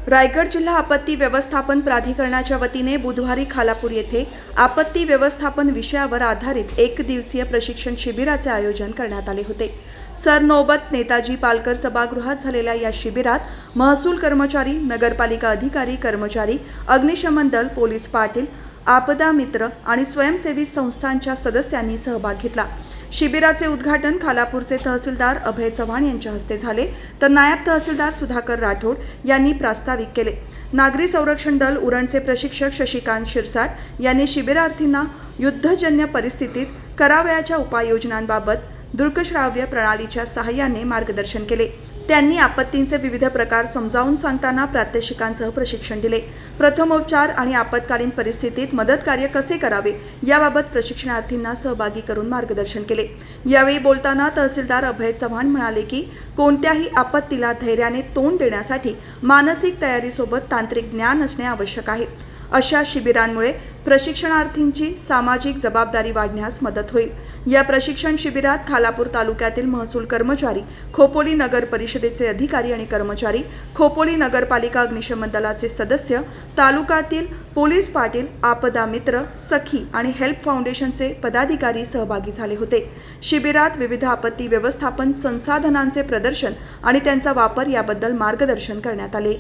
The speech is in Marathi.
रायगड जिल्हा आपत्ती व्यवस्थापन प्राधिकरणाच्या वतीने बुधवारी खालापूर येथे आपत्ती व्यवस्थापन विषयावर आधारित एक दिवसीय प्रशिक्षण शिबिराचे आयोजन करण्यात आले होते। सरनौबत नेताजी पालकर सभागृहात झालेल्या या शिबिरात महसूल कर्मचारी, नगरपालिका अधिकारी, कर्मचारी, अग्निशमन दल, पोलीस पाटील, आपदा मित्र आणि स्वयंसेवी संस्थांच्या सदस्यांनी सहभाग घेतला। शिबिराचे उद्घाटन खालापूरचे तहसीलदार अभय चव्हाण यांच्या हस्ते झाले, तर नायब तहसीलदार सुधाकर राठोड यांनी प्रास्ताविक केले। नागरी संरक्षण दल उरणचे प्रशिक्षक शशिकांत शिरसाट यांनी शिबिरार्थींना युद्धजन्य परिस्थितीत करावयाच्या उपाययोजनांबाबत दृकश्राव्य प्रणालीच्या सहाय्याने मार्गदर्शन केले। त्यांनी आपत्तींचे विविध प्रकार समजावून सांगताना प्रात्यक्षिकांसह प्रशिक्षण दिले। प्रथमोपचार आणि आपत्कालीन परिस्थितीत मदत कार्य कसे करावे याबाबत प्रशिक्षणार्थींना सहभागी करून मार्गदर्शन केले। यावेळी बोलताना तहसीलदार अभय चव्हाण म्हणाले की कोणत्याही आपत्तीला धैर्याने तोंड देण्यासाठी मानसिक तयारीसोबत तांत्रिक ज्ञान असणे आवश्यक आहे। अशा शिबिरांमुळे प्रशिक्षणार्थींची सामाजिक जबाबदारी वाढण्यास मदत होईल। या प्रशिक्षण शिबिरात खालापूर तालुक्यातील महसूल कर्मचारी, खोपोली नगर परिषदेचे अधिकारी आणि कर्मचारी, खोपोली नगरपालिका अग्निशमन दलाचे सदस्य, तालुक्यातील पोलीस पाटील, आपदा मित्र, सखी आणि हेल्प फाउंडेशनचे पदाधिकारी सहभागी झाले होते। शिबिरात विविध आपत्ती व्यवस्थापन संसाधनांचे प्रदर्शन आणि त्यांचा वापर याबद्दल मार्गदर्शन करण्यात आले।